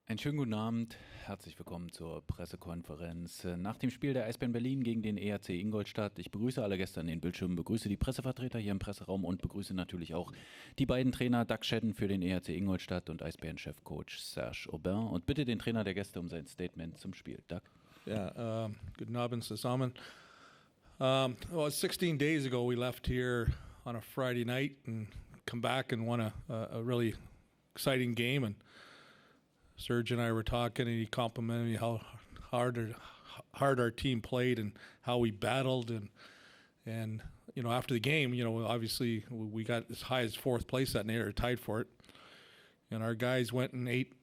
Einen schönen guten Abend, herzlich willkommen zur Pressekonferenz nach dem Spiel der Eisbären Berlin gegen den ERC Ingolstadt. Ich begrüße alle Gäste an den Bildschirmen, begrüße die Pressevertreter hier im Presseraum und begrüße natürlich auch die beiden Trainer Shedden für den ERC Ingolstadt und Eisbären-Chefcoach Serge Aubin. Und bitte den Trainer der Gäste um sein Statement zum Spiel. Yeah, guten Abend zusammen. Well, 16 days ago we left here on a Friday night and come back and won a really exciting game. And Serge and I were talking, and he complimented me how hard our team played and how we battled. And you know, after the game, you know, obviously we got as high as fourth place that night, or tied for it. And our guys went and ate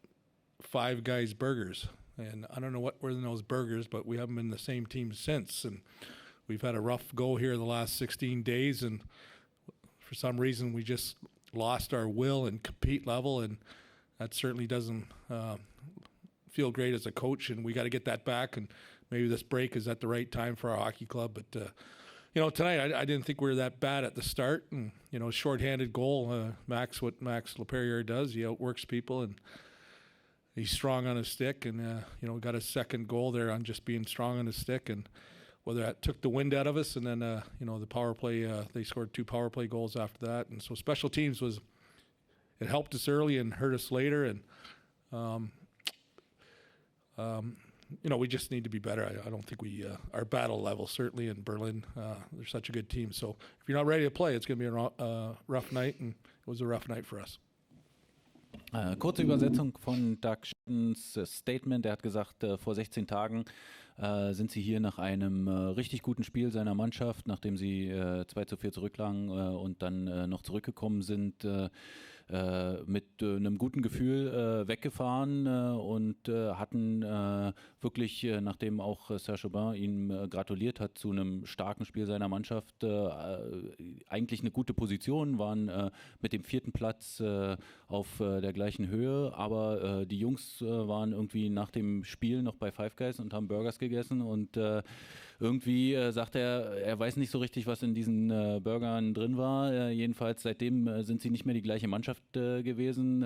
Five Guys burgers. And I don't know what were in those burgers, but we haven't been the same team since. And we've had a rough go here the last 16 days. And for some reason, we just lost our will and compete level. And that certainly doesn't feel great as a coach. And we got to get that back. And maybe this break is at the right time for our hockey club. But, you know, tonight I didn't think we were that bad at the start. And, you know, shorthanded goal, what Max Laperriere does, he outworks people. And he's strong on his stick, and you know, got a second goal there on just being strong on his stick, and whether that took the wind out of us, and then you know, the power play, they scored 2 power play goals after that, and so special teams it helped us early and hurt us later, and you know, we just need to be better. I don't think our battle level, certainly in Berlin, they're such a good team. So if you're not ready to play, it's going to be a rough night, and it was a rough night for us. Kurze Übersetzung von Sheddens Statement. Er hat gesagt, vor 16 Tagen sind sie hier nach einem richtig guten Spiel seiner Mannschaft, nachdem sie 2:4 zurücklagen und dann noch zurückgekommen sind, mit einem guten Gefühl weggefahren und hatten wirklich, nachdem auch Serge Aubin ihm gratuliert hat zu einem starken Spiel seiner Mannschaft, eigentlich eine gute Position, waren mit dem 4. Platz auf der gleichen Höhe, aber die Jungs waren irgendwie nach dem Spiel noch bei Five Guys und haben Burgers gegessen und irgendwie sagt er weiß nicht so richtig, was in diesen Burgern drin war. Jedenfalls seitdem sind sie nicht mehr die gleiche Mannschaft gewesen,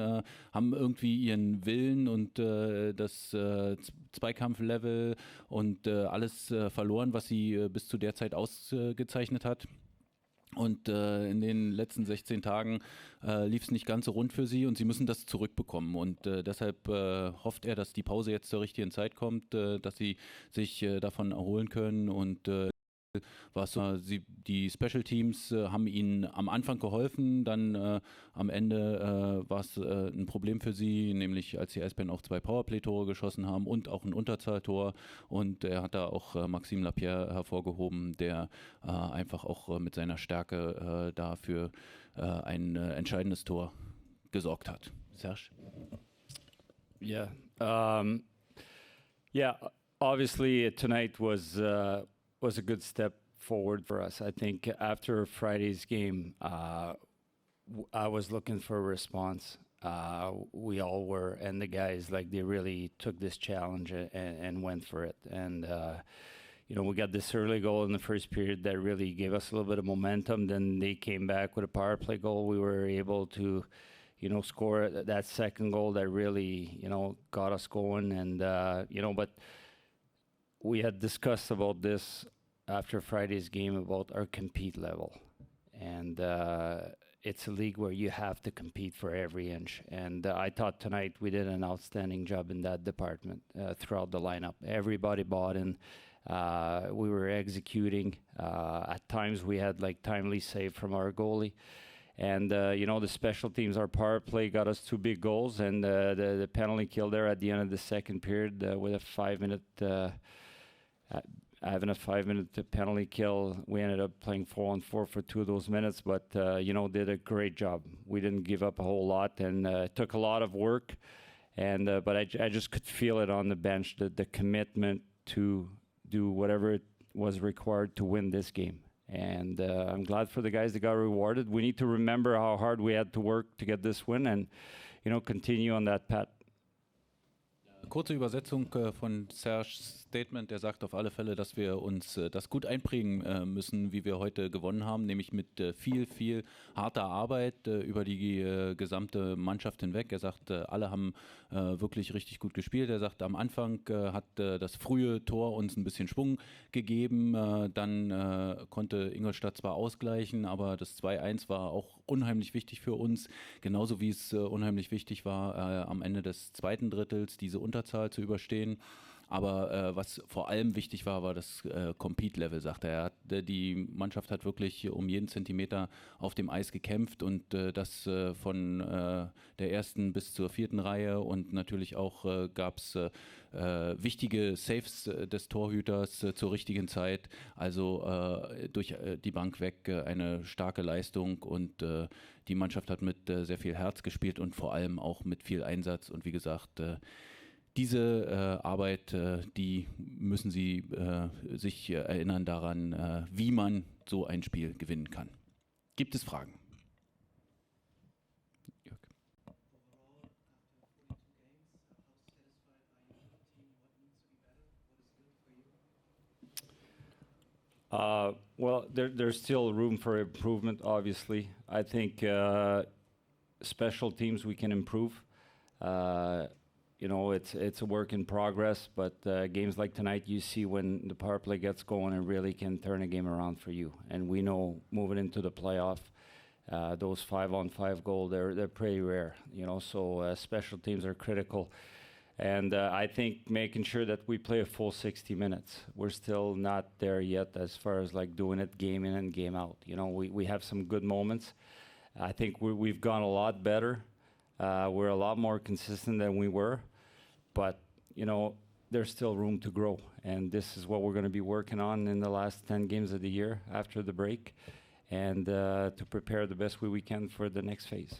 haben irgendwie ihren Willen und das Zweikampflevel und alles verloren, was sie bis zu der Zeit ausgezeichnet hat. Und in den letzten 16 Tagen lief es nicht ganz so rund für sie und sie müssen das zurückbekommen. Und deshalb hofft er, dass die Pause jetzt zur richtigen Zeit kommt, dass sie sich davon erholen können. Und die Special Teams haben ihnen am Anfang geholfen, dann am Ende war es ein Problem für sie, nämlich als die Eisbären auch 2 Powerplay-Tore geschossen haben und auch ein Unterzahltor, und er hat da auch Maxime Lapierre hervorgehoben, der einfach auch mit seiner Stärke dafür ein entscheidendes Tor gesorgt hat. Serge? Yeah. Obviously tonight was a good step forward for us. I think after Friday's game, I was looking for a response. We all were, and the guys, like, they really took this challenge and went for it. And you know, we got this early goal in the first period that really gave us a little bit of momentum. Then they came back with a power play goal. We were able to, you know, score that second goal that really, you know, got us going. And you know, but we had discussed about this after Friday's game about our compete level, and it's a league where you have to compete for every inch. And I thought tonight we did an outstanding job in that department throughout the lineup. Everybody bought in. We were executing. At times we had like timely save from our goalie. And, you know, the special teams, our power play got us 2 big goals, and the penalty kill there at the end of the second period with a 5-minute having a 5-minute penalty kill. We ended up playing 4-on-4 for 2 of those minutes, but, you know, did a great job. We didn't give up a whole lot, and it took a lot of work. And but I just could feel it on the bench, the commitment to do whatever it was required to win this game. And I'm glad for the guys that got rewarded. We need to remember how hard we had to work to get this win and, you know, continue on that path. Kurze Übersetzung von Serge's Statement. Der sagt auf alle Fälle, dass wir uns das gut einprägen müssen, wie wir heute gewonnen haben, nämlich mit viel harter Arbeit über die gesamte Mannschaft hinweg. Er sagt, alle haben wirklich richtig gut gespielt. Er sagt, am Anfang hat das frühe Tor uns ein bisschen Schwung gegeben. Dann konnte Ingolstadt zwar ausgleichen, aber das 2-1 war auch unheimlich wichtig für uns. Genauso wie es unheimlich wichtig war, am Ende des zweiten Drittels diese Unterzahl zu überstehen. Aber was vor allem wichtig war, war das Compete-Level, sagt er. Die Mannschaft hat wirklich um jeden Zentimeter auf dem Eis gekämpft und das von der ersten bis zur vierten Reihe und natürlich auch gab es wichtige Saves des Torhüters zur richtigen Zeit. Also durch die Bank weg eine starke Leistung und die Mannschaft hat mit sehr viel Herz gespielt und vor allem auch mit viel Einsatz und wie gesagt, diese Arbeit, die müssen Sie sich erinnern daran, wie man so ein Spiel gewinnen kann. Gibt es Fragen? Jörg. Well, there's still room for improvement, obviously. I think special teams we can improve. You know, it's a work in progress, but games like tonight, you see when the power play gets going, it really can turn a game around for you. And we know moving into the playoff, those 5-on-5 goals, they're pretty rare, you know, so special teams are critical. And I think making sure that we play a full 60 minutes. We're still not there yet as far as like doing it game in and game out. You know, we have some good moments. I think we've gone a lot better. We're a lot more consistent than we were, but you know, there's still room to grow, and this is what we're going to be working on in the last 10 games of the year after the break, and to prepare the best way we can for the next phase.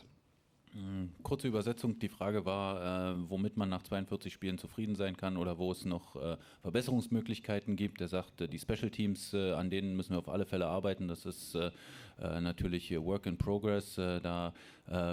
Kurze Übersetzung, die Frage war, womit man nach 42 Spielen zufrieden sein kann oder wo es noch Verbesserungsmöglichkeiten gibt. Er sagt, die Special Teams, an denen müssen wir auf alle Fälle arbeiten. Das ist natürlich Work in Progress. Da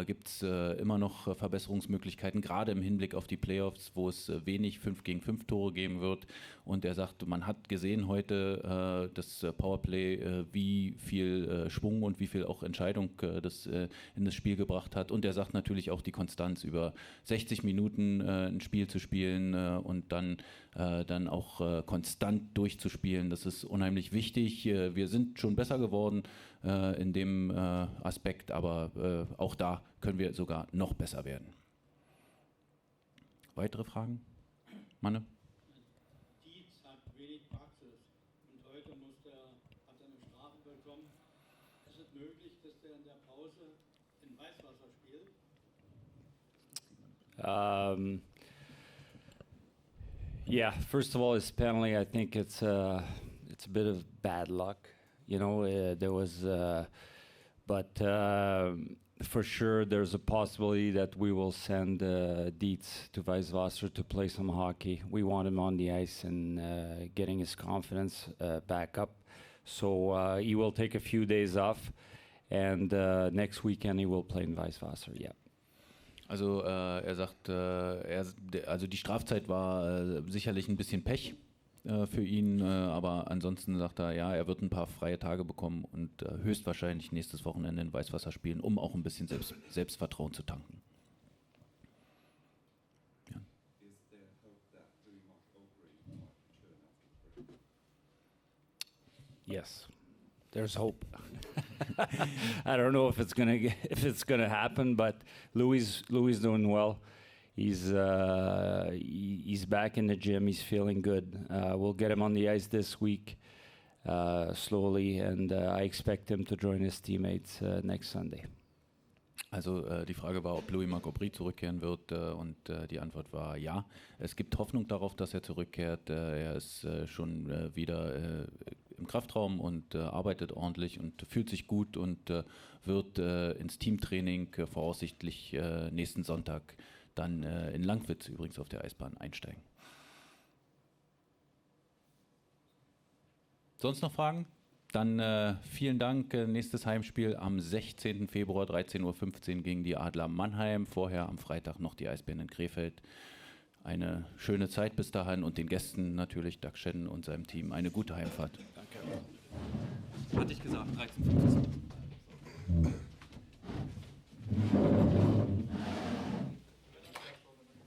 gibt es immer noch Verbesserungsmöglichkeiten, gerade im Hinblick auf die Playoffs, wo es wenig 5-gegen-5 Tore geben wird. Und er sagt, man hat gesehen heute das Powerplay, wie viel Schwung und wie viel auch Entscheidung das in das Spiel gebracht hat. Und er sagt natürlich auch die Konstanz, über 60 Minuten ein Spiel zu spielen und dann auch konstant durchzuspielen. Das ist unheimlich wichtig. Wir sind schon besser geworden in dem Aspekt, aber auch da können wir sogar noch besser werden. Weitere Fragen? Manne? Dietz hat wenig Praxis und heute hat er eine Strafe bekommen. Ist es möglich, dass er in der Pause in Weißwasser spielt? Yeah, first of all, his penalty, I think it's a bit of bad luck. You know, there was, but for sure there's a possibility that we will send Dietz to Weißwasser to play some hockey. We want him on the ice and getting his confidence back up. So he will take a few days off, and next weekend he will play in Weißwasser, yeah. Also er sagt, also die Strafzeit war sicherlich ein bisschen Pech für ihn, aber ansonsten sagt er, ja, er wird ein paar freie Tage bekommen und höchstwahrscheinlich nächstes Wochenende in Weißwasser spielen, um auch ein bisschen Selbstvertrauen zu tanken. Ja. Yes, there's hope. I don't know if it's gonna happen, but Louis doing well. He's back in the gym. He's feeling good. We'll get him on the ice this week, slowly, and I expect him to join his teammates next Sunday. Also die Frage war, ob Louis-Marc Aubry zurückkehren wird und die Antwort war ja. Es gibt Hoffnung darauf, dass er zurückkehrt. Er ist schon wieder im Kraftraum und arbeitet ordentlich und fühlt sich gut und wird ins Teamtraining voraussichtlich nächsten Sonntag dann in Langwitz übrigens auf der Eisbahn einsteigen. Sonst noch Fragen? Dann vielen Dank. Nächstes Heimspiel am 16. Februar 13:15 Uhr gegen die Adler Mannheim. Vorher am Freitag noch die Eisbären in Krefeld. eine schöne Zeit bis dahin und den Gästen natürlich, Doug Shedden und seinem Team, eine gute Heimfahrt. Danke. Hatte ich gesagt, 13:15.